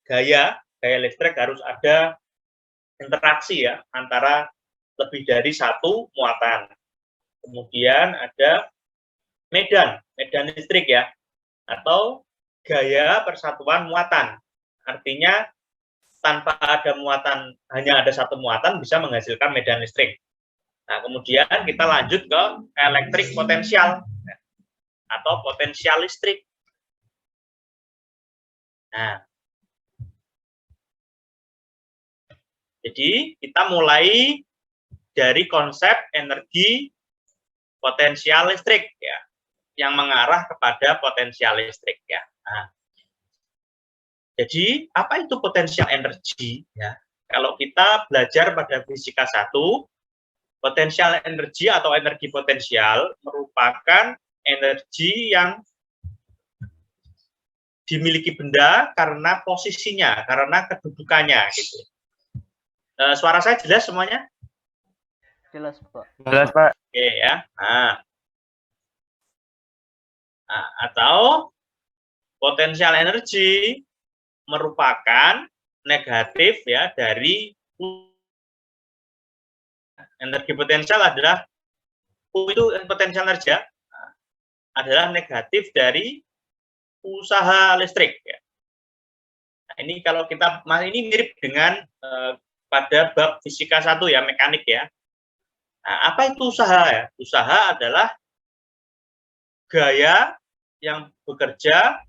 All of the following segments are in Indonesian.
gaya listrik harus ada interaksi ya antara lebih dari satu muatan. Kemudian ada medan listrik ya, atau gaya persatuan muatan. Artinya tanpa ada muatan, hanya ada satu muatan bisa menghasilkan medan listrik. Nah, kemudian kita lanjut ke elektrik potensial atau potensial listrik. Nah, jadi kita mulai dari konsep energi potensial listrik ya, yang mengarah kepada potensial listrik ya. Nah, jadi apa itu potensial energi ya? Kalau kita belajar pada fisika 1, potensial energi atau energi potensial merupakan energi yang dimiliki benda karena posisinya, karena kedudukannya gitu. Suara saya jelas semuanya? Jelas, Pak. Jelas, Pak. Oke ya. Atau potensial energi merupakan negatif ya dari energi potensial adalah itu potensial energi adalah negatif dari usaha listrik ya. Nah, ini kalau kita ini mirip dengan pada bab fisika 1 ya, mekanik ya. Nah, apa itu usaha ya? Usaha adalah gaya yang bekerja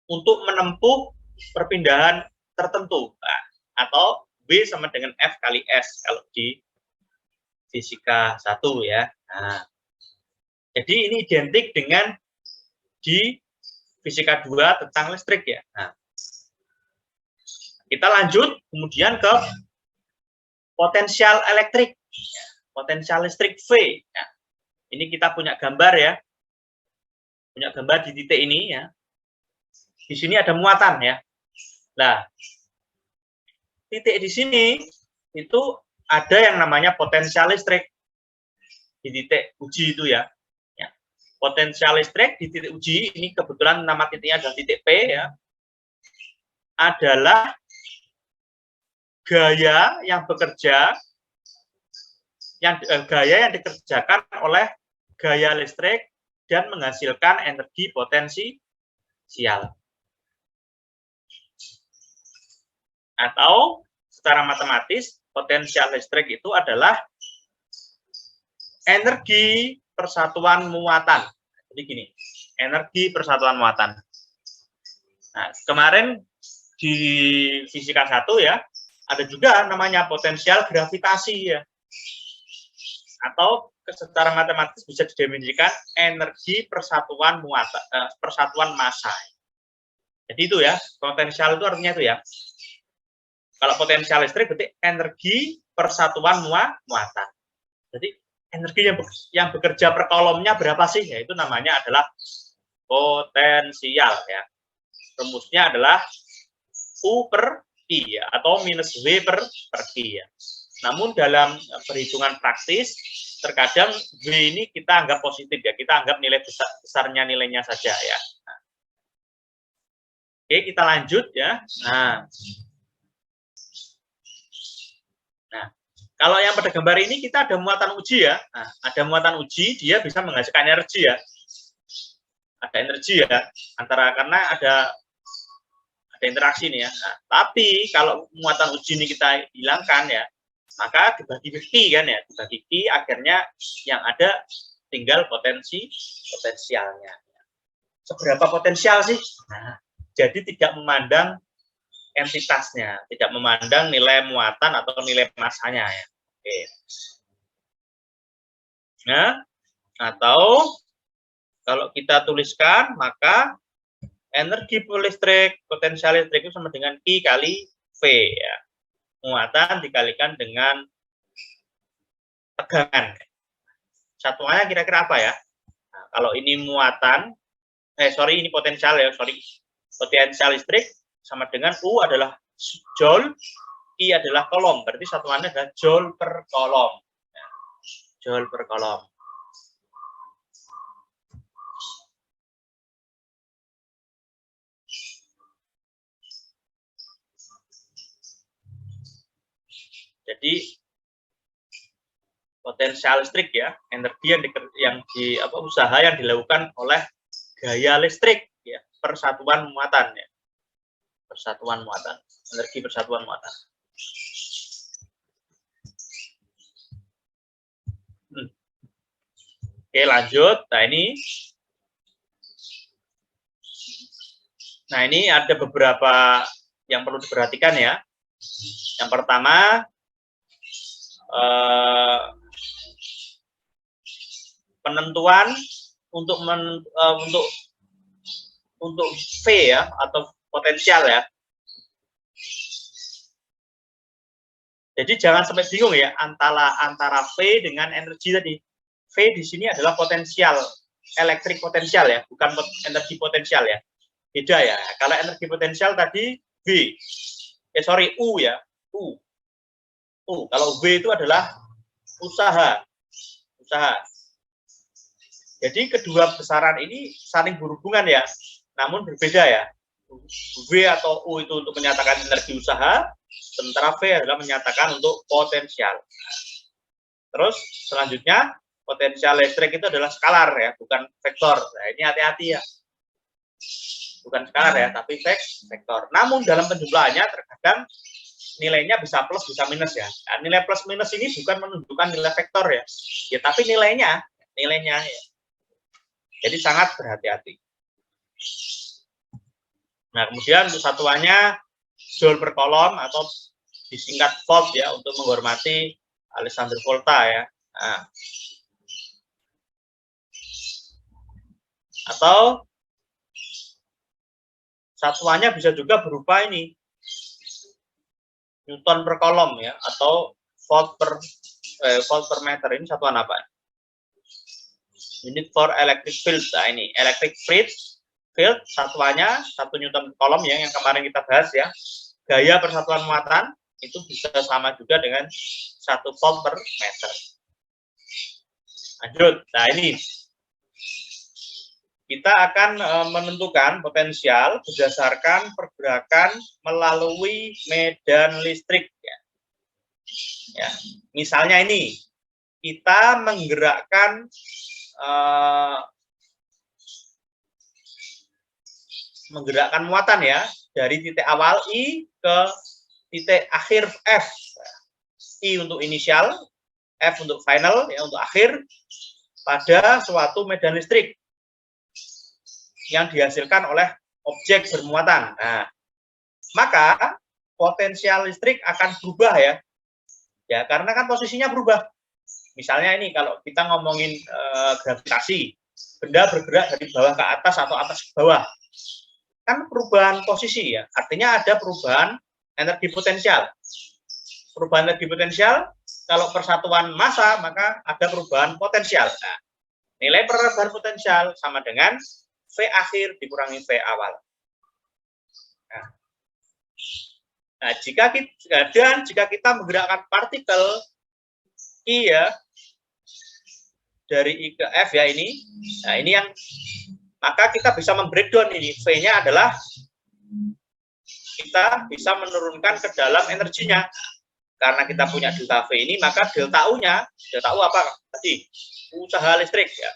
untuk menempuh perpindahan tertentu. Nah, atau B sama dengan F kali S kalau di fisika 1 ya. Nah, jadi ini identik dengan di fisika 2 tentang listrik ya. Nah, kita lanjut kemudian ke potensial elektrik. Potensial listrik V. Nah, ini kita punya gambar ya. Punya gambar di titik ini ya. Di sini ada muatan ya. Nah, titik di sini itu ada yang namanya potensial listrik di titik uji itu ya. Potensial listrik di titik uji ini kebetulan nama titiknya adalah titik P ya. Adalah gaya yang bekerja gaya yang dikerjakan oleh gaya listrik dan menghasilkan energi potensial. Atau secara matematis potensial listrik itu adalah energi persatuan muatan. Jadi gini, energi persatuan muatan. Nah, kemarin di fisika 1 ya, ada juga namanya potensial gravitasi ya. Atau secara matematis bisa didefinisikan energi persatuan muatan, persatuan massa. Jadi itu ya, potensial itu artinya itu ya. Kalau potensial listrik berarti energi persatuan muatan. Jadi energi yang bekerja per kolomnya berapa sih? Ya, itu namanya adalah potensial ya. Rumusnya adalah U per I ya, atau minus W per I ya. Namun dalam perhitungan praktis terkadang W ini kita anggap positif ya, kita anggap nilai besarnya nilainya saja ya. Nah. Oke, kita lanjut ya. Nah, kalau yang pada gambar ini kita ada muatan uji ya. Nah, ada muatan uji, dia bisa menghasilkan energi ya. Ada energi ya, antara karena ada interaksi nih ya. Nah, tapi kalau muatan uji ini kita hilangkan ya, maka dibagi Q kan ya, dibagi Q akhirnya yang ada tinggal potensialnya. Seberapa potensial sih? Nah, jadi tidak memandang entitasnya, tidak memandang nilai muatan atau nilai massanya ya. Oke. Nah, atau kalau kita tuliskan maka energi listrik, potensial listrik itu sama dengan Q kali V ya. Muatan dikalikan dengan tegangan. Satuannya kira-kira apa ya? Nah, kalau ini muatan, ini potensial ya, potensial listrik sama dengan U adalah joule, I adalah kolom, berarti satuannya adalah joule per kolom. Ya, joule per kolom. Jadi potensial listrik ya, energi usaha yang dilakukan oleh gaya listrik ya, persatuan muatan ya. Persatuan muatan, energi persatuan muatan. Oke, lanjut. Nah, ini ada beberapa yang perlu diperhatikan ya. Yang pertama, penentuan untuk V ya, atau potensial ya. Jadi jangan sampai bingung ya antara V dengan energi tadi. V di sini adalah potensial, elektrik potensial ya, bukan energi potensial ya. Beda ya. Kalau energi potensial tadi U ya, U. Kalau V itu adalah usaha. Jadi kedua besaran ini saling berhubungan ya, namun berbeda ya. V atau U itu untuk menyatakan energi usaha, sementara V adalah menyatakan untuk potensial. Terus selanjutnya potensial listrik itu adalah skalar ya, bukan vektor. Nah, ini hati-hati ya. Bukan skalar ya, tapi vektor. Namun dalam penjumlahannya terkadang nilainya bisa plus, bisa minus ya. Nah, nilai plus minus ini bukan menunjukkan nilai vektor ya. Ya, tapi nilainya ya. Jadi sangat berhati-hati. Nah, kemudian untuk satuannya joule per kolom atau disingkat volt ya, untuk menghormati Alessandro Volta ya. Nah, atau satuannya bisa juga berupa ini, Newton per kolom ya, atau volt per meter. Ini satuan apa? Unit for electric field. Nah, ini electric field satuannya 1 Newton per kolom ya, yang kemarin kita bahas ya. Gaya persatuan muatan itu bisa sama juga dengan 1 volt per meter. Lanjut. Nah, ini kita akan menentukan potensial berdasarkan pergerakan melalui medan listrik ya. Misalnya ini kita menggerakkan muatan ya, dari titik awal I ke titik akhir F. I untuk inisial, F untuk final ya, untuk akhir, pada suatu medan listrik yang dihasilkan oleh objek bermuatan. Nah, maka potensial listrik akan berubah ya. Ya, karena kan posisinya berubah. Misalnya ini kalau kita ngomongin gravitasi, benda bergerak dari bawah ke atas atau atas ke bawah. Kan perubahan posisi ya. Artinya ada perubahan energi potensial. Perubahan energi potensial, kalau persatuan massa maka ada perubahan potensial. Nah, nilai perubahan potensial sama dengan V akhir dikurangi V awal. Nah, jika kita menggerakkan partikel I ya, dari I ke F ya ini, nah ini yang, maka kita bisa membreakdown ini, V-nya adalah kita bisa menurunkan ke dalam energinya. Karena kita punya delta V ini, maka delta U-nya, delta U apa tadi? Usaha listrik ya.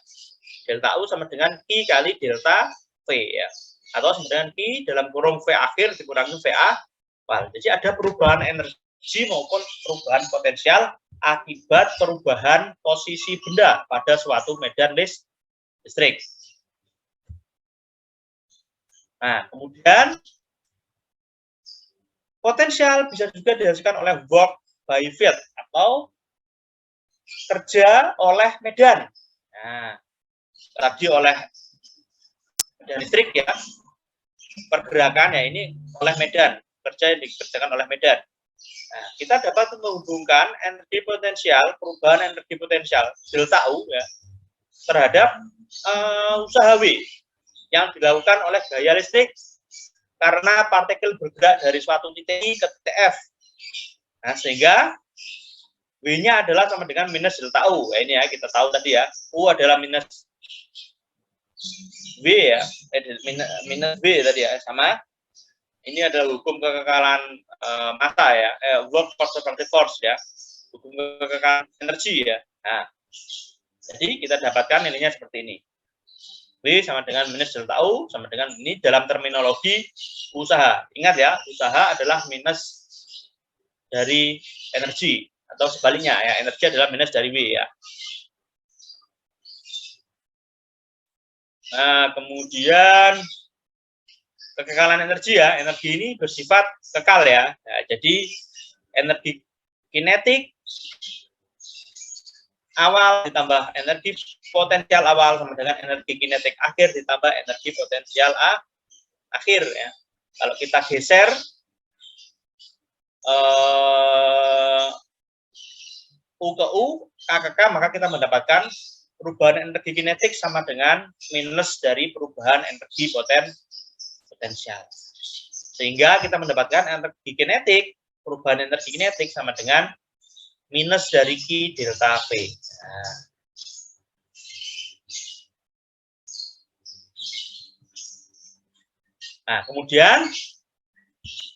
Delta U sama dengan I kali delta V ya. Atau sama dengan I dalam kurung V akhir dikurangi VA. Jadi ada perubahan energi maupun perubahan potensial akibat perubahan posisi benda pada suatu medan listrik. Nah, kemudian potensial bisa juga dihasilkan oleh work by field atau kerja oleh medan. Nah, tadi oleh medan listrik ya, pergerakan ya ini oleh medan, kerja yang dikerjakan oleh medan. Nah, kita dapat menghubungkan energi potensial, perubahan energi potensial delta U ya, terhadap usaha W yang dilakukan oleh gaya listrik karena partikel bergerak dari suatu titik I ke titik F. Nah, sehingga W-nya adalah sama dengan minus delta U. Nah, ini ya, kita tahu tadi ya, U adalah minus W ya, minus W tadi ya, sama Ini adalah hukum kekekalan massa ya, work conservative force ya, hukum kekekalan energi ya. Nah, jadi kita dapatkan nilainya seperti ini. W sama dengan minus delta U sama dengan ini dalam terminologi usaha. Ingat ya, usaha adalah minus dari energi atau sebaliknya ya, energi adalah minus dari W ya. Nah, kemudian kekekalan energi ya, energi ini bersifat kekal ya. Nah, jadi energi kinetik awal ditambah energi potensial awal sama dengan energi kinetik akhir ditambah energi potensial akhir ya. Kalau kita geser U ke U, K ke K, maka kita mendapatkan perubahan energi kinetik sama dengan minus dari perubahan energi potensial. Sehingga kita mendapatkan energi kinetik, perubahan energi kinetik sama dengan minus dari Q delta V. Nah, kemudian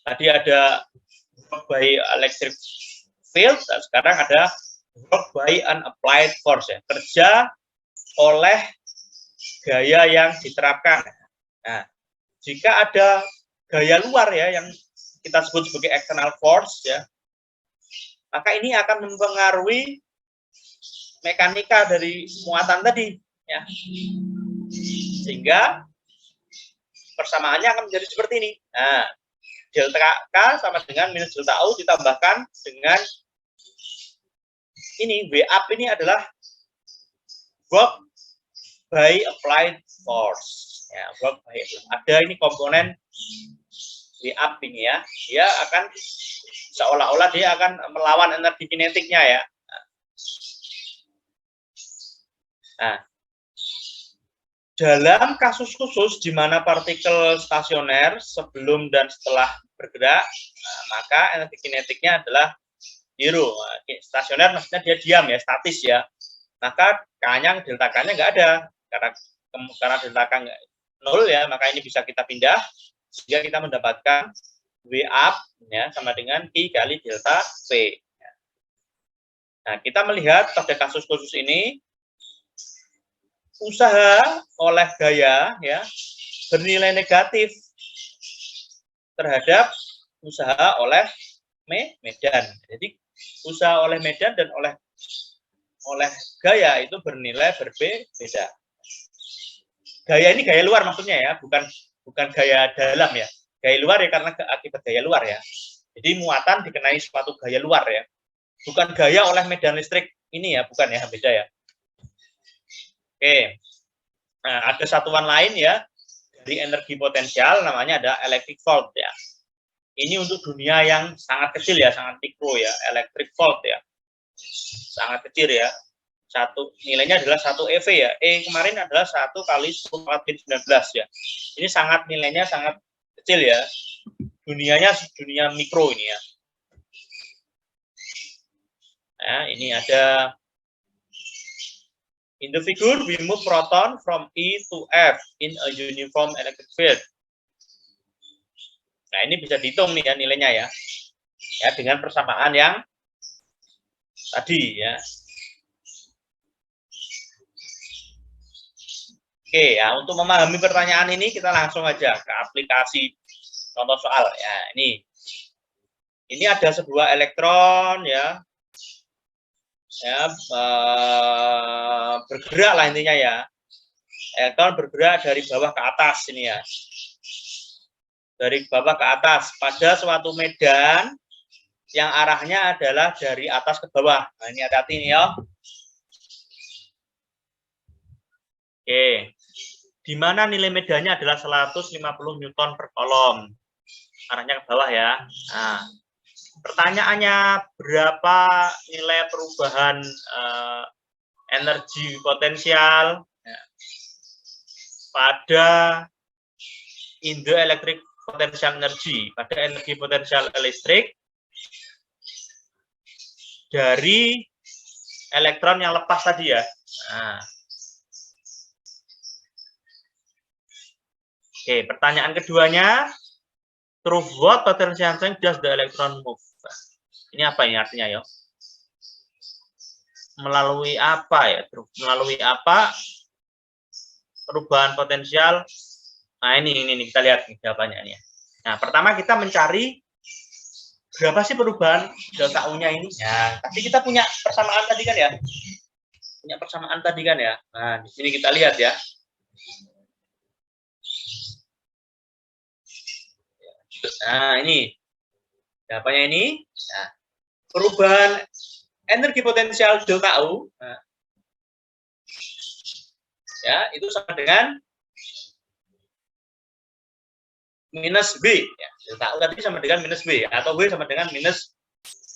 tadi ada work by electric field, dan sekarang ada work by an applied force ya, kerja oleh gaya yang diterapkan. Nah, jika ada gaya luar ya yang kita sebut sebagai external force ya, maka ini akan mempengaruhi mekanika dari muatan tadi ya. Sehingga persamaannya akan menjadi seperti ini. Nah, delta K sama dengan minus delta U ditambahkan dengan ini, W up ini adalah work by applied force. Ya, work by ada ini komponen W up ini ya, dia akan seolah-olah dia akan melawan energi kinetiknya ya. Nah, dalam kasus khusus di mana partikel stasioner sebelum dan setelah bergerak, maka energi kinetiknya adalah zero. Stasioner maksudnya dia diam ya, statis ya. Maka K-nya, delta K-nya nggak ada. Karena delta K nggak 0 ya, maka ini bisa kita pindah sehingga kita mendapatkan W up ya sama dengan Q kali delta V. Nah, kita melihat pada kasus khusus ini usaha oleh gaya ya bernilai negatif terhadap usaha oleh medan. Jadi usaha oleh medan dan oleh gaya itu bernilai berbeda. Gaya ini gaya luar maksudnya ya, bukan gaya dalam ya. Gaya luar ya karena akibat gaya luar ya. Jadi muatan dikenai suatu gaya luar ya. Bukan gaya oleh medan listrik ini ya, bukan ya, beda ya. Oke. Nah, ada satuan lain ya dari energi potensial namanya ada electric volt ya. Ini untuk dunia yang sangat kecil ya, sangat mikro ya, electric volt ya. Sangat kecil ya. Nilainya adalah 1 EV ya. E kemarin adalah 1 kali 10 19 ya. Ini nilainya sangat kecil ya. Dunianya dunia mikro ini ya. Nah, ini ada in the figure we move proton from E to F in a uniform electric field. Nah, ini bisa dihitung nih ya nilainya ya. Ya, dengan persamaan yang tadi ya. Oke, ya untuk memahami pertanyaan ini kita langsung aja ke aplikasi contoh soal ya. Ini ada sebuah elektron ya. Bergerak lah intinya ya. Elektron bergerak dari bawah ke atas ini ya. Dari bawah ke atas pada suatu medan yang arahnya adalah dari atas ke bawah. Nah, ini hati-hati nih ya. Oke. Di mana nilai medannya adalah 150 Newton per kolom. Arahnya ke bawah ya. Nah, pertanyaannya berapa nilai perubahan energi potensial pada in the electric potential energy, pada energi potensial listrik dari elektron yang lepas tadi ya. Nah. Oke, pertanyaan keduanya, through what potential change does the electron move? Ini apa ini artinya ya? Melalui apa ya? Melalui apa perubahan potensial? Nah ini kita lihat jawabannya nih. Nah pertama kita mencari berapa sih perubahan delta U-nya ini? Ya, tapi kita punya persamaan tadi kan ya? Punya persamaan tadi kan ya? Nah, di sini kita lihat ya. Nah, ini. Jawabannya ini. Nah, perubahan energi potensial delta U. Nah, ya, itu sama dengan minus B. Ya. Delta U tadi sama dengan minus B. Atau W sama dengan minus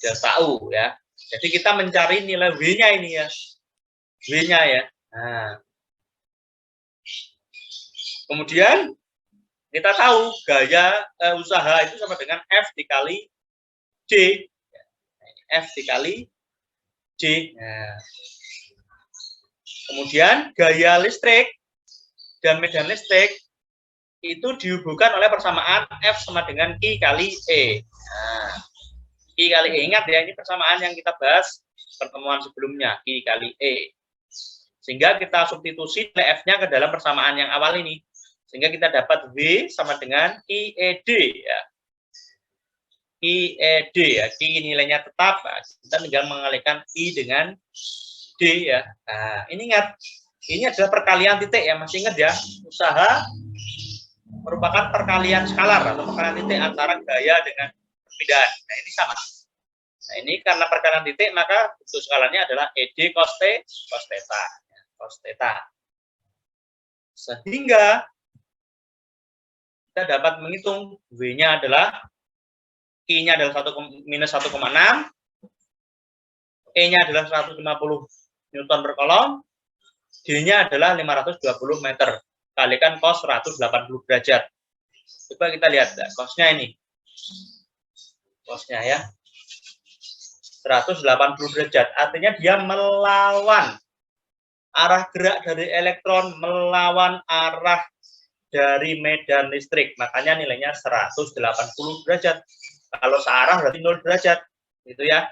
delta U. Ya. Jadi kita mencari nilai W-nya ini ya. W-nya ya. Nah. Kemudian kita tahu gaya usaha itu sama dengan F dikali C. F dikali C. Nah. Kemudian gaya listrik dan medan listrik itu dihubungkan oleh persamaan F sama dengan I kali E. Nah, I kali E, ingat ya, ini persamaan yang kita bahas pertemuan sebelumnya, I kali E. Sehingga kita substitusi nilai F-nya ke dalam persamaan yang awal ini. Sehingga kita dapat W sama dengan IED ya. IED ya, I nilainya tetap, nah, kita tinggal mengalihkan I dengan D ya. Nah, ini ingat, ini adalah perkalian titik ya, masih ingat ya, usaha merupakan perkalian skalar atau perkalian titik antara gaya dengan perpindahan. Nah, ini sama. Nah, ini karena perkalian titik, maka bentuk skalarnya adalah ED cos T, cos theta. Cos theta. Sehingga kita dapat menghitung W-nya adalah I-nya adalah minus 1,6, E-nya adalah 150 Newton per kolom, D-nya adalah 520 meter. Kalikan cos 180 derajat. Coba kita lihat ya, cosnya ini. Cosnya ya. 180 derajat. Artinya dia melawan arah gerak dari elektron, melawan arah dari medan listrik. Makanya nilainya 180 derajat. Kalau searah berarti 0 derajat. Gitu ya.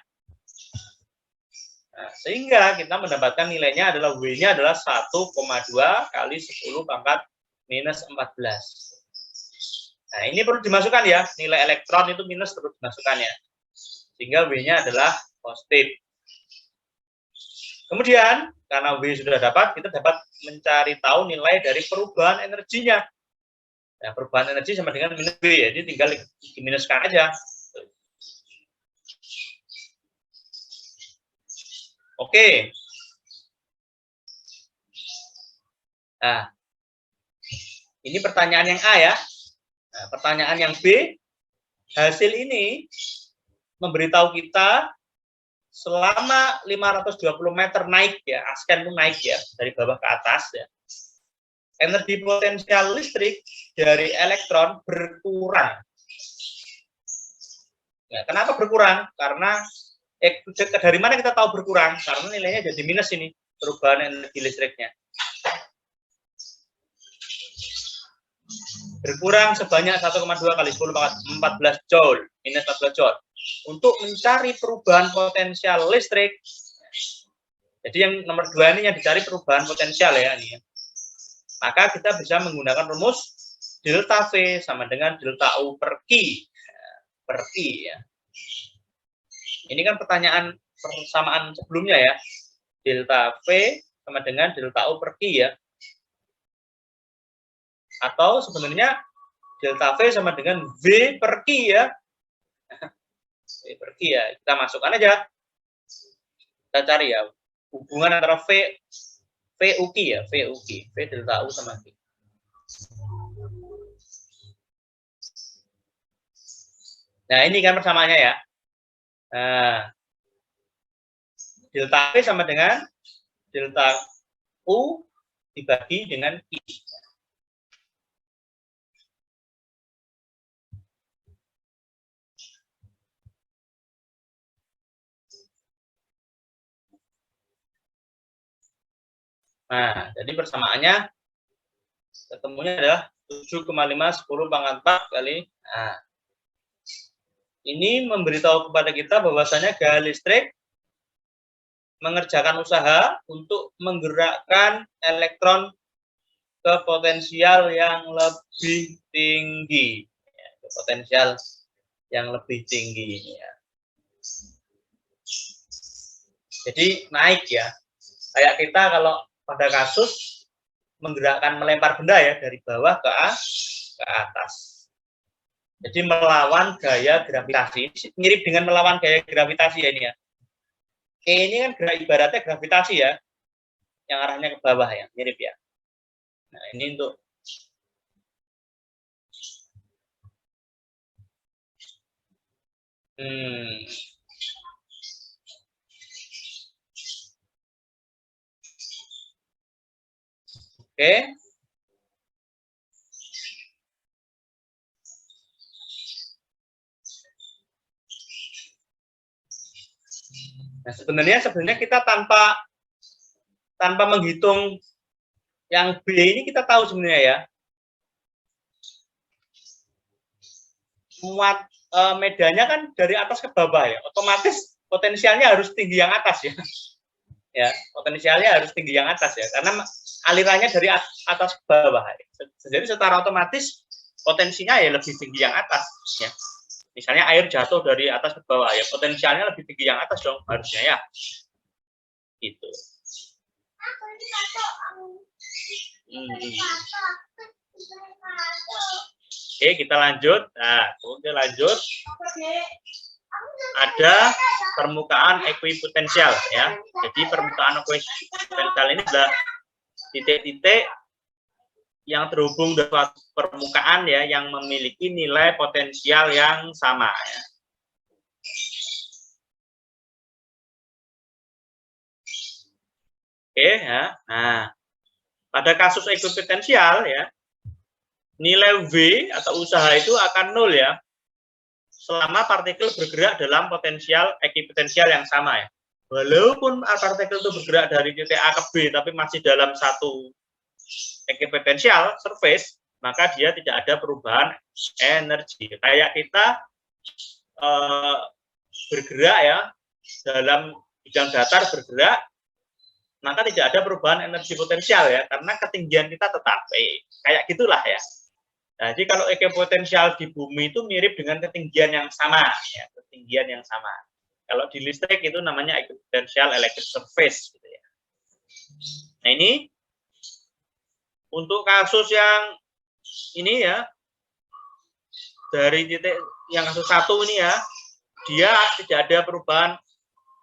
Nah, sehingga kita mendapatkan nilainya adalah W-nya adalah 1,2 kali 10 pangkat minus 14. Nah, ini perlu dimasukkan ya. Nilai elektron itu minus perlu dimasukkan ya. Sehingga W-nya adalah positif. Kemudian, karena W sudah dapat, kita dapat mencari tahu nilai dari perubahan energinya. Nah, perubahan energi sama dengan minus W, ya. Jadi tinggal diminuskan aja. Oke. Nah, ini pertanyaan yang A ya. Nah, pertanyaan yang B, hasil ini memberitahu kita selama 520 meter naik ya, asken itu naik ya, dari bawah ke atas ya. Energi potensial listrik dari elektron berkurang. Nah, kenapa berkurang? Karena dari mana kita tahu berkurang? Karena nilainya jadi minus ini, perubahan energi listriknya. Berkurang sebanyak 1,2 kali 10 pangkat 14 joule, minus 14 joule. Untuk mencari perubahan potensial listrik, jadi yang nomor 2 ini yang dicari perubahan potensial ya, ini ya. Maka kita bisa menggunakan rumus delta V sama dengan delta U per Q. Per Q ya. Ini kan pertanyaan persamaan sebelumnya ya. Delta V sama dengan delta U per Q ya. Atau sebenarnya delta V sama dengan V per Q ya. V per Q ya. Kita masukkan aja. Kita cari ya. Hubungan antara VUQ ya. VUQ. V delta U sama Q. Nah, ini kan persamaannya ya. Nah, delta V sama dengan delta U dibagi dengan I. Nah, jadi persamaannya ketemunya adalah 7,5 10 pangkat 4 kali. Nah, Ini memberitahu kepada kita bahwasanya gaya listrik mengerjakan usaha untuk menggerakkan elektron ke potensial yang lebih tinggi. Ya, ke potensial yang lebih tinggi. Ya. Jadi naik ya. Kayak kita kalau pada kasus menggerakkan melempar benda ya dari bawah ke atas. Jadi melawan gaya gravitasi, mirip dengan melawan gaya gravitasi ya ini ya. Ini kan ibaratnya gravitasi ya, yang arahnya ke bawah ya, mirip ya. Nah ini untuk Oke. Nah, sebenarnya kita tanpa menghitung yang B ini kita tahu sebenarnya ya. Medannya kan dari atas ke bawah ya. Otomatis potensialnya harus tinggi yang atas ya. Ya, potensialnya harus tinggi yang atas ya. Karena alirannya dari atas ke bawah. Jadi secara otomatis potensinya ya lebih tinggi yang atas ya. Misalnya air jatuh dari atas ke bawah ya, potensialnya lebih tinggi yang atas dong harusnya ya. Gitu. Oke, kita lanjut. Nah, oke lanjut. Ada permukaan ekuipotensial ya. Jadi permukaan ekuipotensial ini adalah titik-titik yang terhubung dengan permukaan ya yang memiliki nilai potensial yang sama ya. Oke ya. Nah, pada kasus ekuipotensial ya, nilai V atau usaha itu akan 0 ya. Selama partikel bergerak dalam potensial ekuipotensial yang sama ya. Walaupun partikel itu bergerak dari titik A ke B tapi masih dalam satu ekuipotensial surface, maka dia tidak ada perubahan energi. Kayak kita bergerak ya dalam bidang datar bergerak, maka tidak ada perubahan energi potensial ya, karena ketinggian kita tetap kayak gitulah ya. Nah, jadi kalau ekuipotensial di bumi itu mirip dengan ketinggian yang sama ya, ketinggian yang sama. Kalau di listrik itu namanya ekuipotensial electric surface gitu ya. Nah, ini untuk kasus yang ini ya, dari titik yang kasus 1 ini ya, dia tidak ada perubahan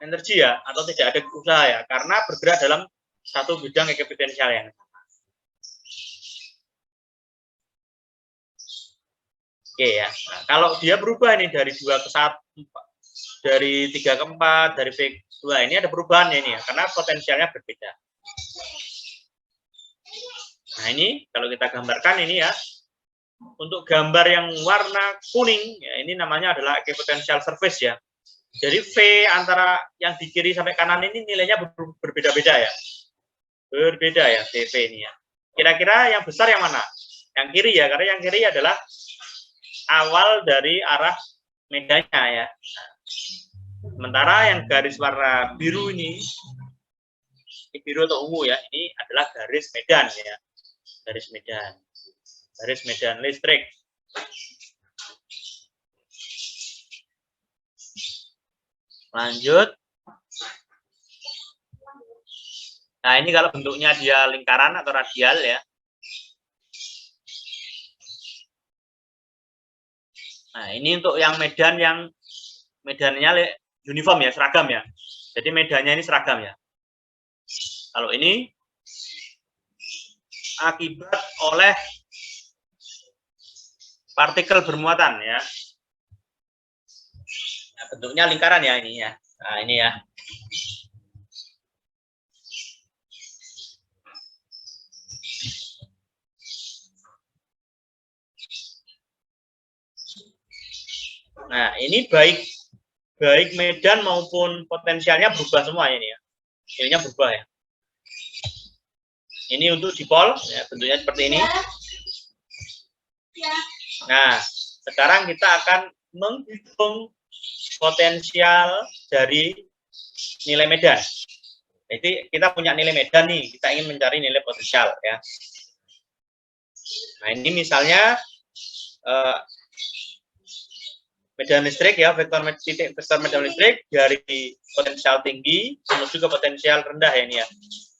energi ya, atau tidak ada usaha ya, karena bergerak dalam satu bidang ekuipotensial yang sama. Oke ya, nah, kalau dia berubah nih dari 2 ke 1, dari 3 ke 4, dari V2, ini ada perubahan ini ya, karena potensialnya berbeda. Nah ini kalau kita gambarkan ini ya, untuk gambar yang warna kuning ya, ini namanya adalah ekuipotensial surface ya. Jadi V antara yang di kiri sampai kanan ini nilainya berbeda-beda ya, berbeda ya CV ini ya. Kira-kira yang besar yang mana? Yang kiri ya, karena yang kiri adalah awal dari arah medannya ya. Sementara yang garis warna biru ini biru atau ungu ya, ini adalah garis medan ya. Garis medan listrik. Lanjut. Nah, ini kalau bentuknya dia lingkaran atau radial ya. Nah, ini untuk yang medannya uniform ya, seragam ya. Jadi medannya ini seragam ya. Kalau ini akibat oleh partikel bermuatan ya. Nah, bentuknya lingkaran ya ini ya. Nah, ini ya. Nah, ini baik medan maupun potensialnya berubah semua ini ya. Ininya berubah ya. Ini untuk dipol ya, bentuknya seperti ini. Nah, sekarang kita akan menghitung potensial dari nilai medan. Jadi kita punya nilai medan nih, kita ingin mencari nilai potensial ya. Nah ini misalnya medan listrik ya, vektor medan listrik dari potensial tinggi menuju ke potensial rendah ya ini ya.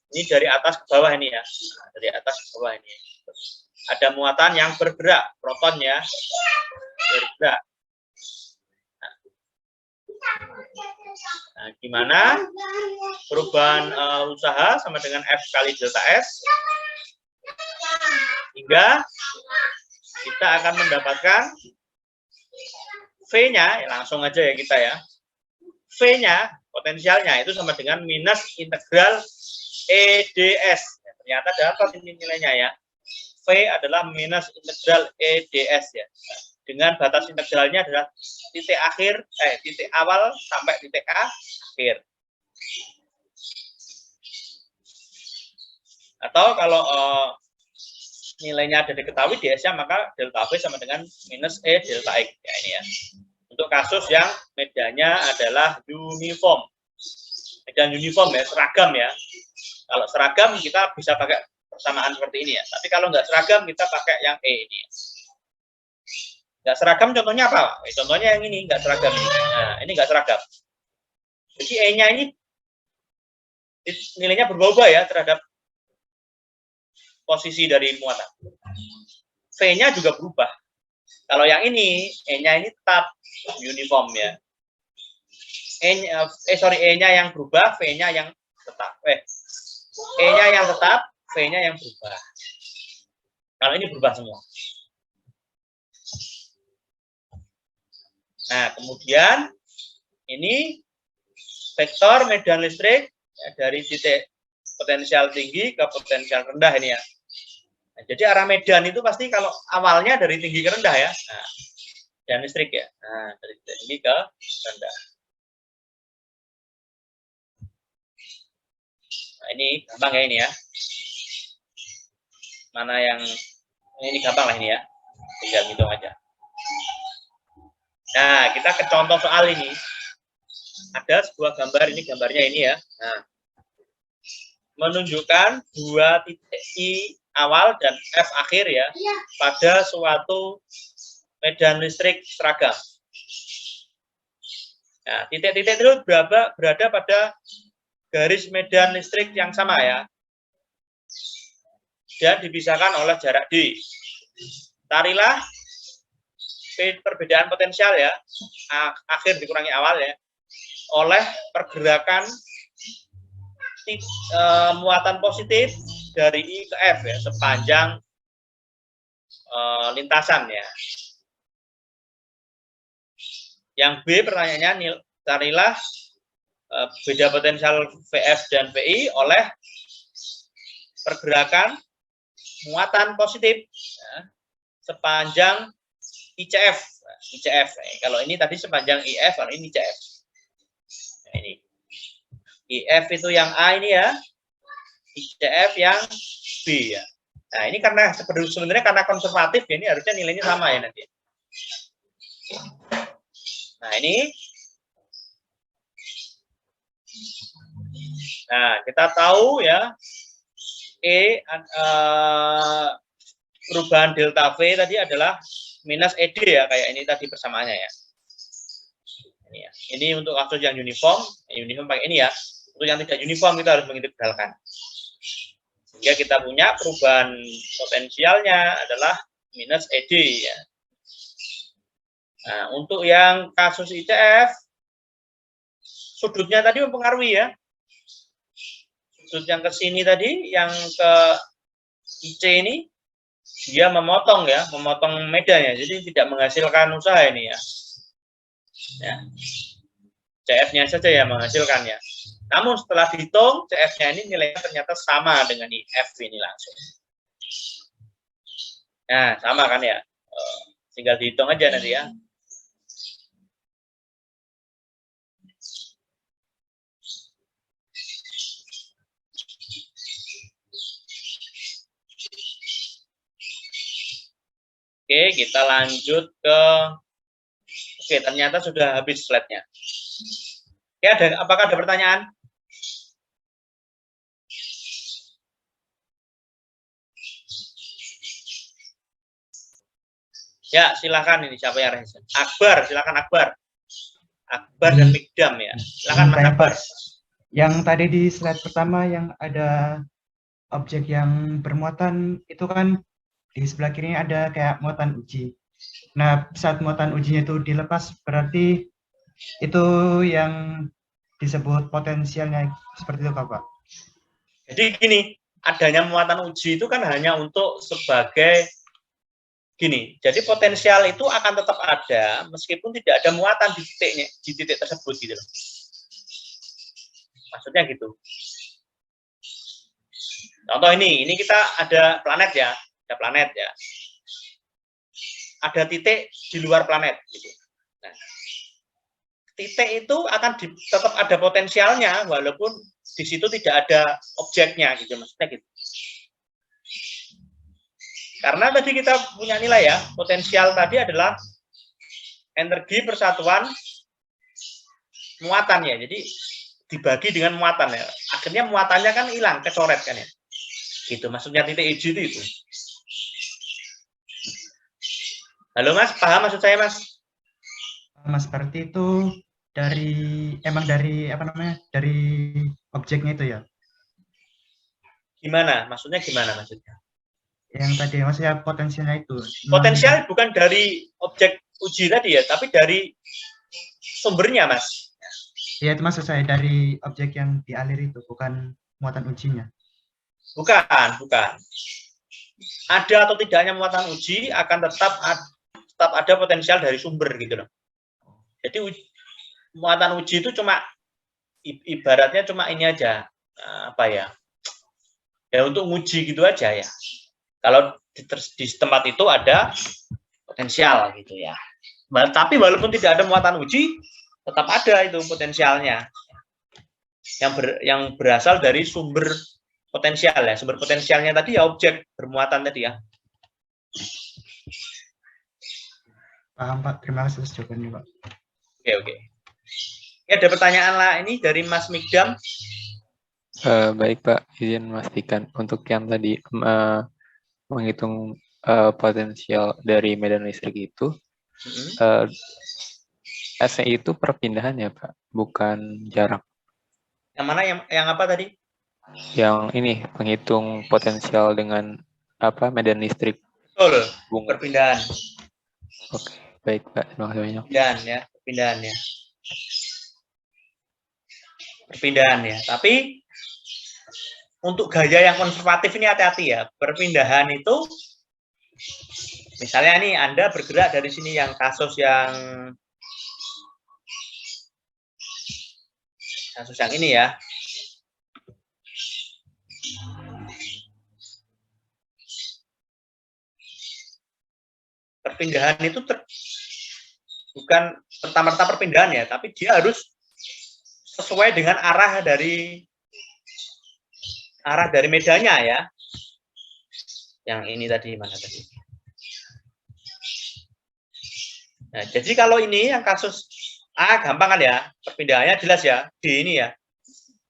Ini dari atas ke bawah ini ya, dari atas ke bawah ini. Ada muatan yang bergerak, protonnya bergerak. Nah, gimana perubahan usaha sama dengan F kali delta S, hingga kita akan mendapatkan V-nya, langsung aja ya kita ya. V-nya, potensialnya itu sama dengan minus integral EDS. Ya, ternyata dapat ini nilainya ya. V adalah minus integral EDS ya. Dengan batas integralnya adalah titik akhir, titik awal sampai titik akhir. Atau kalau nilainya ada diketahui DS-nya, maka delta V sama dengan minus E delta X. Ya, ini ya. Untuk kasus yang medannya adalah uniform. Medan uniform ya, seragam ya. Kalau seragam kita bisa pakai persamaan seperti ini ya. Tapi kalau nggak seragam kita pakai yang E ini. Nggak seragam contohnya apa? Contohnya yang ini, nggak seragam ini. Nah, ini nggak seragam. Jadi E-nya ini nilainya berubah-ubah ya terhadap posisi dari muatan. V-nya juga berubah. Kalau yang ini, E-nya ini tetap uniform ya. E-nya yang berubah, V-nya yang tetap. E-nya yang tetap, V-nya yang berubah. Kalau ini berubah semua. Nah, kemudian ini vektor medan listrik ya, dari titik potensial tinggi ke potensial rendah ini ya. Nah, jadi arah medan itu pasti kalau awalnya dari tinggi ke rendah ya. Nah, medan listrik ya. Nah, dari tinggi ke rendah. Nah, ini gampang ya ini ya. Mana yang ini gampang lah ini ya. Tinggal hitung aja. Nah, kita ke contoh soal ini. Ada sebuah gambar, ini gambarnya ini ya. Nah, menunjukkan dua titik I awal dan F akhir ya pada suatu medan listrik seragam. Nah, titik-titik itu berada pada garis medan listrik yang sama ya. Dan dipisahkan oleh jarak D. Carilah perbedaan potensial ya, akhir dikurangi awal ya, oleh pergerakan muatan positif dari I ke F ya, sepanjang lintasan ya. Yang B pertanyaannya, carilah beda potensial VF dan VI oleh pergerakan muatan positif ya, sepanjang ICF. ICF. Kalau ini tadi sepanjang IF, kalau ini ICF. Nah, ini. IF itu yang A ini ya. ICF yang B ya. Nah, ini karena sebenarnya karena konservatif ya, ini harusnya nilainya sama ya nanti. Nah, ini. Nah, kita tahu ya perubahan delta V tadi adalah minus ED ya, kayak ini tadi persamaannya ya. Ini ya. Ini untuk kasus yang uniform pakai ini ya. Untuk yang tidak uniform kita harus mengintegralkan. Sehingga kita punya perubahan potensialnya adalah minus ED ya. Nah, untuk yang kasus ICF sudutnya tadi mempengaruhi ya. Sudut yang ke sini tadi, yang ke IC ini dia memotong ya, memotong medan ya. Jadi tidak menghasilkan usaha ini ya. Ya. CF-nya saja ya menghasilkan ya. Namun setelah dihitung, CF-nya ini nilainya ternyata sama dengan IF ini langsung. Nah, sama kan ya. Tinggal dihitung aja nanti ya. Oke, kita lanjut ke Oke, ternyata sudah habis slide-nya. Oke, apakah ada pertanyaan? Ya, silakan ini siapa yang raise? Akbar, silakan Akbar. Akbar dan Mikdam ya. Silakan Mas Akbar. Yang tadi di slide pertama yang ada objek yang bermuatan itu kan di sebelah kirinya ada kayak muatan uji. Nah, saat muatan ujinya itu dilepas berarti itu yang disebut potensialnya seperti itu, Pak. Jadi gini, adanya muatan uji itu kan hanya untuk sebagai gini. Jadi potensial itu akan tetap ada meskipun tidak ada muatan di titik tersebut gitu loh. Maksudnya gitu. Contoh ini kita ada planet ya, ada titik di luar planet gitu. Nah, titik itu akan tetap ada potensialnya walaupun di situ tidak ada objeknya gitu, maksudnya gitu. Karena tadi kita punya nilai ya, potensial tadi adalah energi persatuan muatan ya. Jadi dibagi dengan muatan ya. Akhirnya muatannya kan hilang, kecoret kan ya. Gitu maksudnya titik hijau itu. Halo Mas, paham maksud saya Mas? Mas, berarti itu emang dari apa namanya? Dari objeknya itu ya? Gimana? Maksudnya gimana maksudnya? Yang tadi maksudnya potensialnya itu. Potensial bukan dari objek uji tadi ya, tapi dari sumbernya Mas. Ya, itu maksud saya dari objek yang dialir itu, bukan muatan ujinya. Bukan. Ada atau tidaknya muatan uji akan tetap ada potensial dari sumber gitu loh. Jadi muatan uji itu cuma ibaratnya cuma ini aja, apa ya? Ya untuk nguji gitu aja ya. Kalau di tempat itu ada potensial gitu ya. Tapi walaupun tidak ada muatan uji, tetap ada itu potensialnya. Yang berasal dari sumber potensial ya. Sumber potensialnya tadi ya objek bermuatan tadi ya. Paham Pak, terima kasih atas jawabannya Pak. Oke. Ya, ada pertanyaan lah ini dari Mas Mikdam. Baik Pak, izin memastikan untuk yang tadi menghitung potensial dari medan listrik itu, S-nya itu perpindahan ya Pak, bukan jarak. Yang mana yang apa tadi? Yang ini penghitung potensial dengan apa medan listrik. Betul, perpindahan. Oke, baik Pak, terima kasih banyak. Perpindahan ya. Tapi untuk gaya yang konservatif ini hati-hati ya. Perpindahan itu misalnya nih Anda bergerak dari sini yang kasus yang ini ya. Perpindahan itu bukan serta-merta perpindahan ya, tapi dia harus sesuai dengan arah dari medannya ya. Yang ini tadi mana tadi? Nah, jadi kalau ini yang kasus A gampang kan ya, perpindahannya jelas ya, D ini ya.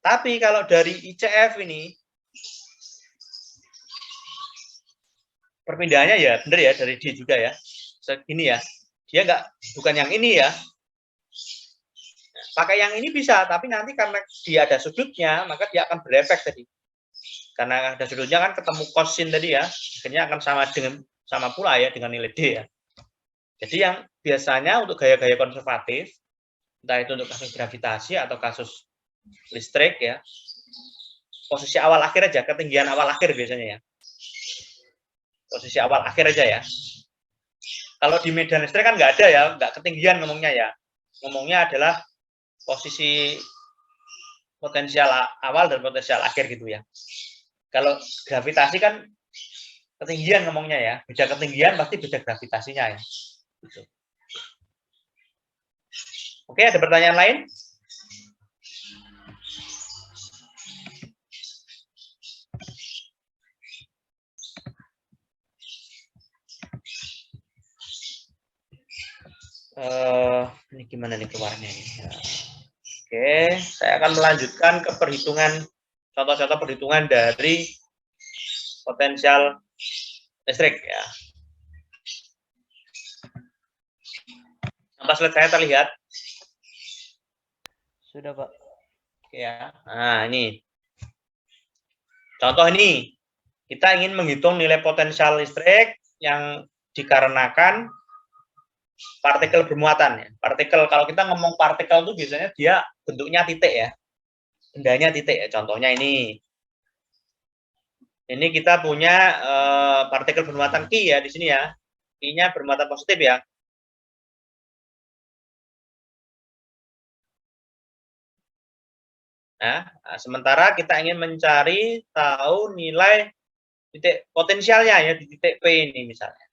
Tapi kalau dari ICF ini perpindahannya ya benar ya dari D juga ya. Segini ya. Dia bukan yang ini ya. Pakai yang ini bisa, tapi nanti karena dia ada sudutnya, maka dia akan berefek tadi. Karena ada sudutnya kan ketemu kosin tadi ya, akhirnya akan sama pula ya dengan nilai D ya. Jadi yang biasanya untuk gaya-gaya konservatif, entah itu untuk kasus gravitasi atau kasus listrik ya, posisi awal akhir aja, ketinggian awal akhir biasanya ya. Posisi awal akhir aja ya. Kalau di medan listrik kan nggak ada ya, nggak ketinggian ngomongnya ya. Ngomongnya adalah posisi potensial awal dan potensial akhir gitu ya. Kalau gravitasi kan ketinggian ngomongnya ya. Beda ketinggian pasti beda gravitasinya ya. Gitu. Oke, ada pertanyaan lain? gimana nih keluarnya ini? Nah, oke, saya akan melanjutkan ke perhitungan, contoh-contoh perhitungan dari potensial listrik ya. Sampai slide saya terlihat? Sudah, Pak. Oke ya. Nah, ini. Contoh ini. Kita ingin menghitung nilai potensial listrik yang dikarenakan partikel bermuatan ya. Partikel, kalau kita ngomong partikel itu biasanya dia bentuknya titik ya. Bendanya titik ya. Contohnya ini. Ini kita punya partikel bermuatan Ki ya di sini ya. Ki-nya bermuatan positif ya. Nah, sementara kita ingin mencari tahu nilai titik potensialnya ya di titik P ini misalnya.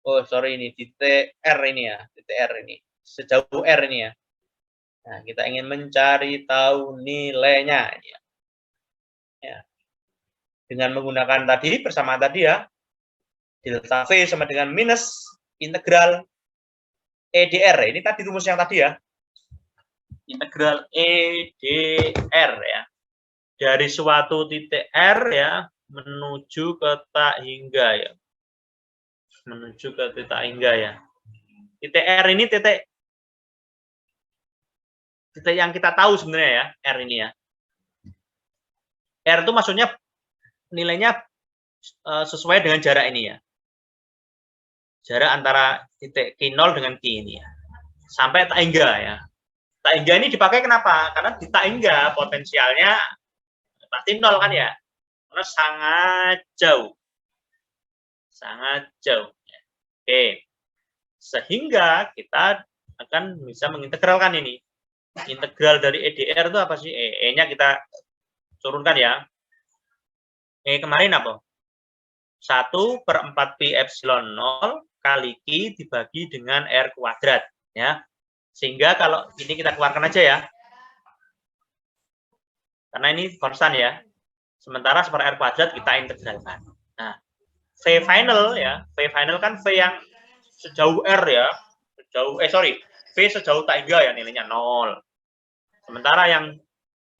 Oh, sorry ini titik R ini ya, titik R ini. Sejauh R ini ya. Nah, kita ingin mencari tahu nilainya ini ya. Ya. Dengan menggunakan tadi persamaan tadi ya. Delta V sama dengan minus integral EdR. Ini tadi rumus yang tadi ya. Integral EdR ya. Dari suatu titik R ya menuju ke tak hingga ya. Menuju ke titik hingga ya. Titik R ini titik yang kita tahu sebenarnya ya, R ini ya. R itu maksudnya nilainya sesuai dengan jarak ini ya. Jarak antara titik Q0 dengan Q ini ya. Sampai tak hingga ya. Tak hingga ini dipakai kenapa? Karena di tak hingga potensialnya pasti 0 kan ya. Karena sangat jauh. Sangat jauh. Oke. Sehingga kita akan bisa mengintegralkan ini. Integral dari EdR itu apa sih? E-nya kita turunkan ya. E kemarin apa? 1/4 pi epsilon 0 kali Q dibagi dengan R kuadrat. Ya. Sehingga kalau ini kita keluarkan aja ya. Karena ini konstan ya. Sementara seper R kuadrat kita integralkan. Nah, V final ya. V final kan V yang sejauh R ya. V sejauh tak hingga ya nilainya 0. Sementara yang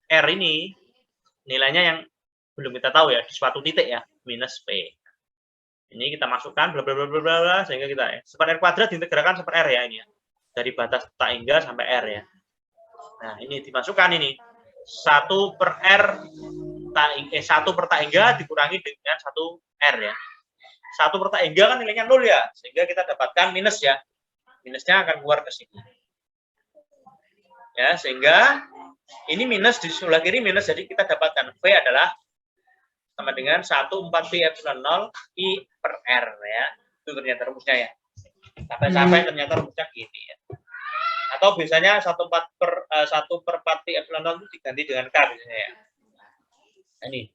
R ini nilainya yang belum kita tahu ya di suatu titik ya, minus P. Ini kita masukkan bla bla bla bla bla sehingga kita ya. Seper R kuadrat diintegralkan seper R ya ini ya. Dari batas tak hingga sampai R ya. Nah, ini dimasukkan ini. 1 per R 1 per tak hingga dikurangi dengan 1 R ya. 1 per tak hingga kan nilainya 0 ya. Sehingga kita dapatkan minus ya. Minusnya akan keluar ke sini. Ya, sehingga ini minus di sebelah kiri minus, jadi kita dapatkan V adalah sama dengan 1/4 pi epsilon 0 I per R ya. Itu ternyata rumusnya ya. Sampai ternyata rumusnya gini ya. Atau biasanya 1/4 pi epsilon 0 itu diganti dengan K biasanya ya. Nah, ini.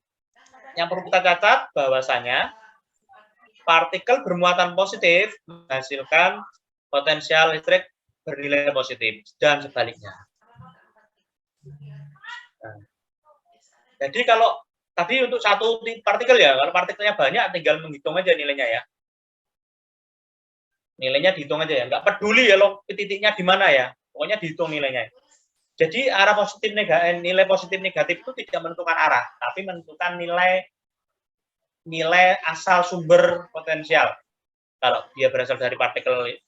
Yang perlu kita catat bahwasanya partikel bermuatan positif menghasilkan potensial listrik bernilai positif dan sebaliknya. Nah, jadi kalau tadi untuk satu partikel ya, kalau partikelnya banyak tinggal menghitung aja nilainya ya. Nilainya dihitung aja ya, nggak peduli ya lo titiknya di mana ya, pokoknya dihitung nilainya. Jadi arah positif negatif, nilai positif negatif itu tidak menentukan arah, tapi menentukan nilai asal sumber potensial. Kalau dia berasal dari partikel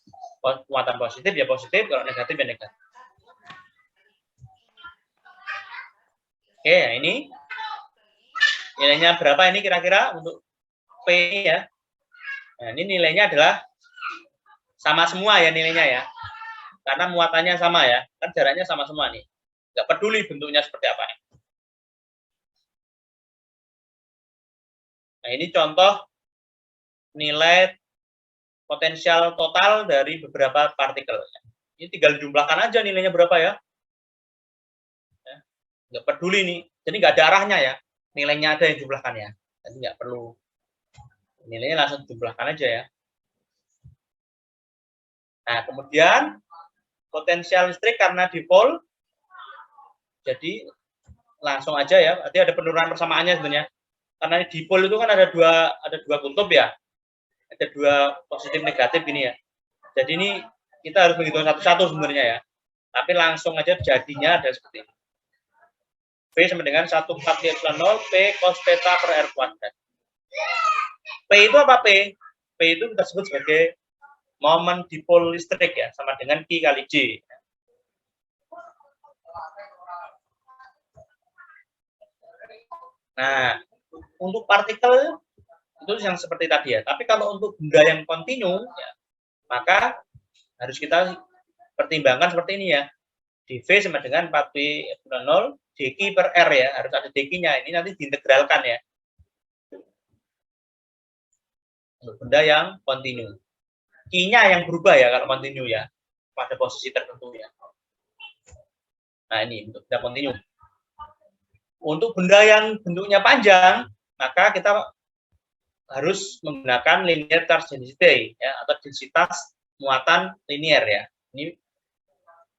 muatan positif ya positif, kalau negatif ya negatif. Oke, ini nilainya berapa ini kira-kira untuk P ya? Nah, ini nilainya adalah sama semua ya nilainya ya. Karena muatannya sama ya, kan jaraknya sama semua nih. Nggak peduli bentuknya seperti apa. Nah, ini contoh nilai potensial total dari beberapa partikel. Ini tinggal jumlahkan aja nilainya berapa ya. Nggak peduli nih, jadi nggak ada arahnya ya. Nilainya ada yang jumlahkan ya. Jadi nggak perlu. Nilainya langsung jumlahkan aja ya. Nah, kemudian potensial listrik karena dipol, jadi langsung aja ya. Berarti ada penurunan persamaannya sebenarnya. Karena dipol itu kan ada dua kutub ya. ada dua positif negatif gini ya. Jadi ini kita harus menghitung satu-satu sebenarnya ya. Tapi langsung aja jadinya ada seperti ini. V sama dengan 1/4 pi epsilon 0 P cos theta per R kuadrat. P itu apa P? P itu kita sebut sebagai momen dipol listrik ya, sama dengan Q kali J. Nah, untuk partikel itu yang seperti tadi ya. Tapi kalau untuk benda yang kontinu, ya, maka harus kita pertimbangkan seperti ini ya. dV sama dengan 4pi epsilon 0 dq per R ya, harus ada dq-nya. Ini nanti diintegralkan ya. Untuk benda yang kontinu. Q-nya yang berubah ya kalau kontinu ya, pada posisi tertentu ya. Nah, ini untuk benda kontinu. Untuk benda yang bentuknya panjang, maka kita harus menggunakan linear charge density ya, atau densitas muatan linear ya. Ini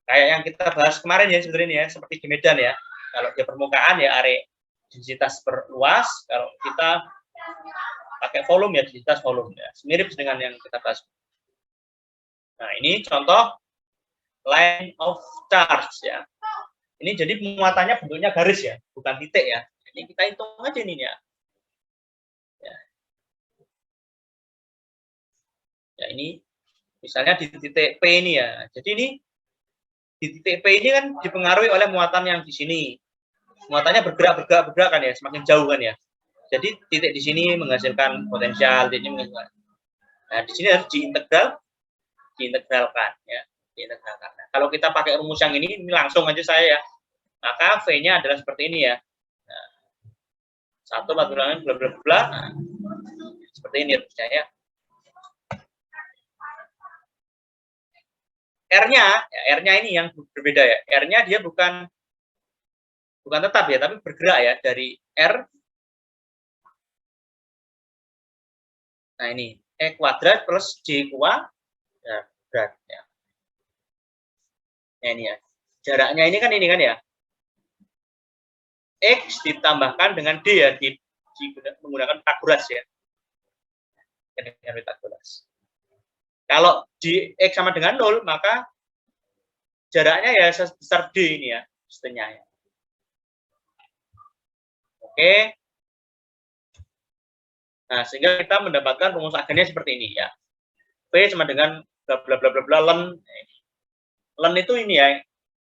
kayak yang kita bahas kemarin ya sebenarnya ya, seperti di Medan ya. Kalau di permukaan ya area densitas per luas, kalau kita pakai volume ya densitas volume ya. Mirip dengan yang kita bahas. Nah, ini contoh line of charge ya. Ini jadi muatannya bentuknya garis ya, bukan titik ya. Ini kita hitung aja ini ya. Ya, ini misalnya di titik P ini ya. Jadi ini di titik P ini kan dipengaruhi oleh muatan yang di sini. Muatannya bergerak kan ya, semakin jauh kan ya. Jadi titik di sini menghasilkan potensial, titik ini menghasilkan. Nah, di sini harus diintegralkan ya, diintegralkan. Nah, kalau kita pakai rumus yang ini langsung aja saya ya. Maka V-nya adalah seperti ini ya. Nah, 1 bla bla bla. Nah, seperti ini rumusnya ya. R-nya ini yang berbeda ya. R-nya dia bukan tetap ya, tapi bergerak ya dari R. Nah, ini E kuadrat plus J kuadrat ya. Nah, ini ya. Jaraknya ini kan ya. X ditambahkan dengan D ya, menggunakan Pythagoras ya. Dengan Pythagoras. Kalau di X sama dengan 0, maka jaraknya ya sebesar D ini ya, setengah ya. Oke. Nah, sehingga kita mendapatkan rumus agennya seperti ini ya. P sama dengan bla bla bla bla bla ln. Ln itu ini ya,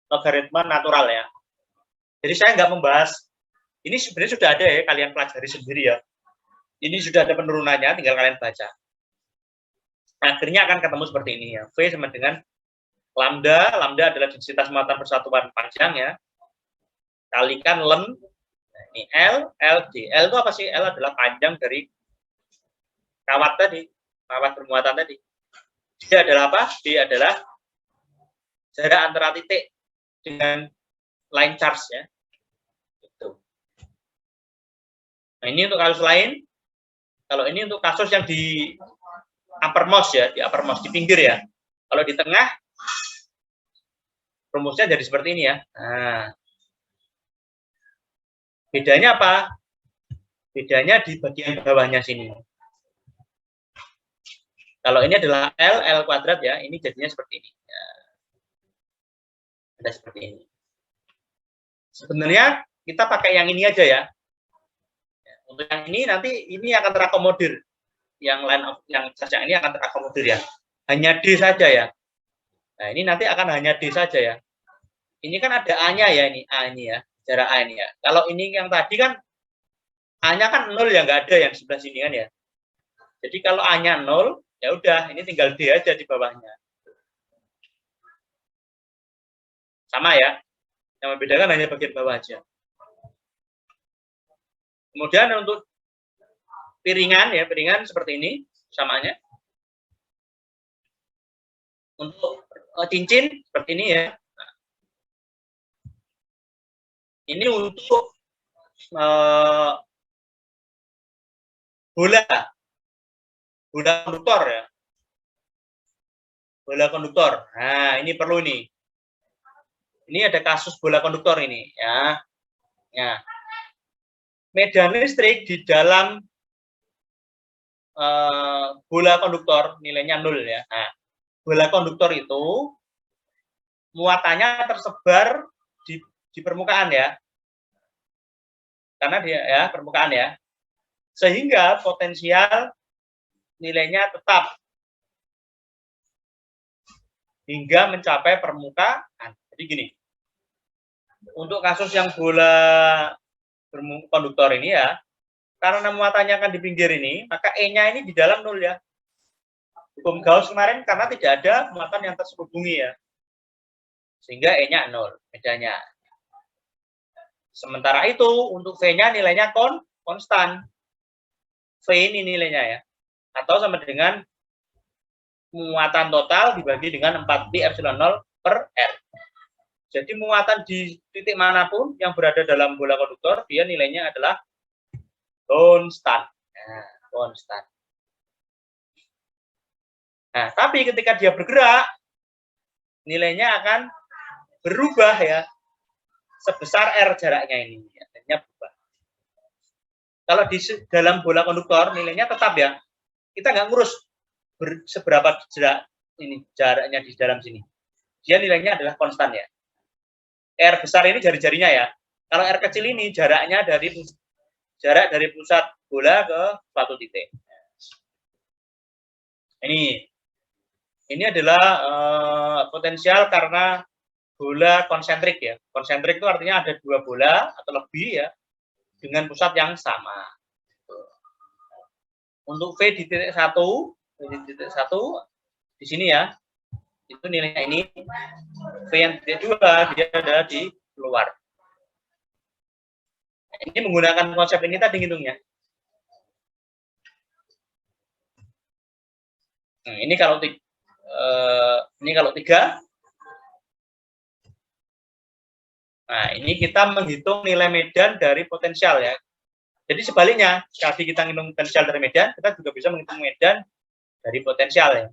logaritma natural ya. Jadi saya nggak membahas, ini sebenarnya sudah ada ya, kalian pelajari sendiri ya. Ini sudah ada penurunannya, tinggal kalian baca. Akhirnya akan ketemu seperti ini ya. V sama dengan lambda adalah densitas muatan persatuan panjang ya. Kalikan ln, nah, ini L, D. L itu apa sih? L adalah panjang dari kawat tadi, kawat bermuatan tadi. D adalah apa? D adalah jarak antara titik dengan line charge ya. Itu. Nah, ini untuk kasus lain. Kalau ini untuk kasus yang di uppermost ya, di pinggir ya. Kalau di tengah rumusnya jadi seperti ini ya. Nah, bedanya apa? Bedanya di bagian bawahnya sini. Kalau ini adalah L kuadrat ya, ini jadinya seperti ini. Ya. Ada seperti ini. Sebenarnya kita pakai yang ini aja ya. Untuk yang ini nanti ini akan terakomodir. Yang lain yang saja ini akan terakomodir ya. Hanya D saja ya. Nah, ini nanti akan hanya D saja ya. Ini kan ada A-nya ya, ini A ini ya, jarak A ini ya. Kalau ini yang tadi kan A-nya kan 0 ya, nggak ada yang sebelah sini kan ya. Jadi kalau A-nya 0, ya udah, ini tinggal D aja di bawahnya. Sama ya. Yang membedakan hanya bagian bawah aja. Kemudian untuk piringan ya, piringan seperti ini samanya. Untuk cincin seperti ini ya. Ini untuk bola konduktor ya. Bola konduktor. Nah, ini perlu nih. Ini ada kasus bola konduktor ini ya. Ya. Medan listrik di dalam bola konduktor nilainya 0 ya. Nah, bola konduktor itu muatannya tersebar di permukaan ya. Karena dia ya permukaan ya. Sehingga potensial nilainya tetap hingga mencapai permukaan. Jadi gini. Untuk kasus yang bola konduktor ini ya, karena muatannya akan di pinggir ini, maka E-nya ini di dalam 0 ya. Hukum Gauss kemarin karena tidak ada muatan yang terhubungi ya. Sehingga E-nya 0 bedanya. Sementara itu untuk V-nya nilainya konstan. V ini nilainya ya. Atau sama dengan muatan total dibagi dengan 4pi epsilon 0 per R. Jadi muatan di titik manapun yang berada dalam bola konduktor, dia nilainya adalah konstan. Nah, konstan. Nah, tapi ketika dia bergerak, nilainya akan berubah ya. Sebesar R jaraknya ini. Nilainya berubah. Kalau di dalam bola konduktor, nilainya tetap ya. Kita nggak ngurus seberapa jaraknya di dalam sini. Dia nilainya adalah konstan ya. R besar ini jari-jarinya ya. Kalau R kecil ini jaraknya dari pusat bola ke suatu titik. Ini adalah potensial karena bola konsentrik ya. Konsentrik itu artinya ada 2 bola atau lebih ya dengan pusat yang sama. Untuk V di titik 1, di sini ya. Itu nilainya ini. V yang titik 2 dia ada di luar. Ini menggunakan konsep ini tadi ngitungnya. Nah, ini kalau 3. Nah, ini kita menghitung nilai medan dari potensial ya. Jadi sebaliknya, tadi kita menghitung potensial dari medan, kita juga bisa menghitung medan dari potensial ya.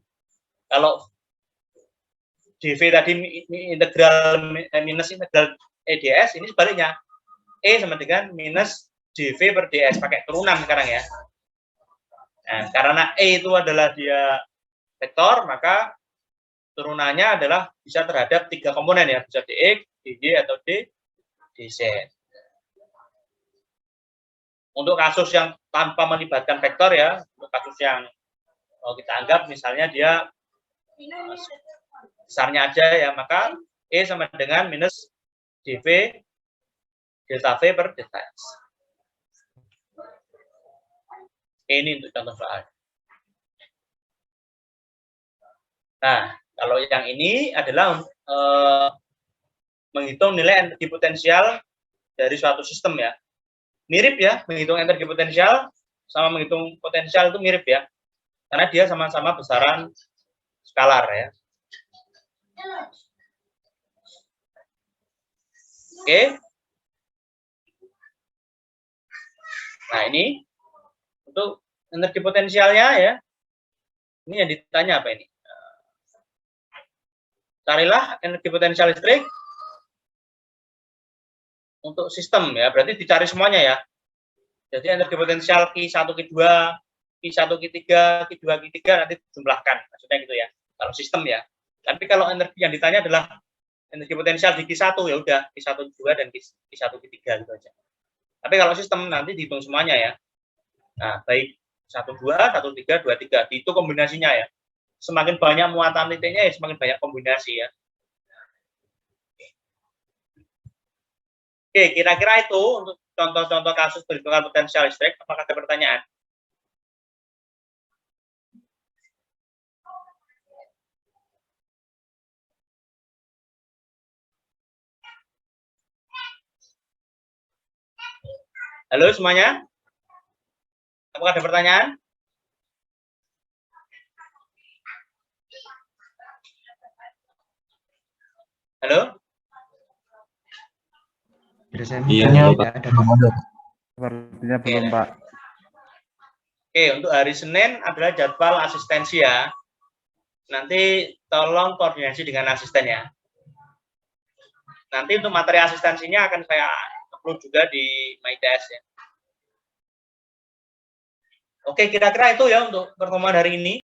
Kalau dV tadi integral minus integral EDS, ini sebaliknya. E sama dengan minus dV per ds, pakai turunan sekarang ya. Nah, karena E itu adalah dia vektor, maka turunannya adalah bisa terhadap 3 komponen ya, bisa dx, dy atau dz. Untuk kasus yang tanpa melibatkan vektor ya, untuk kasus yang kita anggap misalnya dia besarnya aja ya, maka E sama dengan minus dv delta v per delta x. Ini untuk contoh soal. Nah, kalau yang ini adalah menghitung nilai energi potensial dari suatu sistem ya. Mirip ya, menghitung energi potensial sama menghitung potensial itu mirip ya. Karena dia sama-sama besaran skalar ya. Oke. Nah, ini untuk energi potensialnya ya. Ini yang ditanya apa ini? Carilah energi potensial listrik untuk sistem ya, berarti dicari semuanya ya. Jadi energi potensial Q1, Q2, Q1, Q3, Q2, Q3 nanti jumlahkan, maksudnya gitu ya. Kalau sistem ya. Tapi kalau energi yang ditanya adalah energi potensial di Q1 ya udah Q1, Q2 dan Q1, Q3 gitu aja. Tapi kalau sistem nanti dihitung semuanya ya. Nah, baik 1, 2, 1, 3, 2, 3. Itu kombinasinya ya. Semakin banyak muatan titiknya ya semakin banyak kombinasi ya. Oke, kira-kira itu untuk contoh-contoh kasus perhitungan potensial listrik. Apakah ada pertanyaan? Halo semuanya? Apakah ada pertanyaan? Halo? Iya, Pak. ada. Sepertinya belum, Pak. Oke, untuk hari Senin adalah jadwal asistensi ya. Nanti tolong koordinasi dengan asisten ya. Nanti untuk materi asistensinya akan saya upload juga di MyTS ya. Oke, kira-kira itu ya untuk pertemuan hari ini.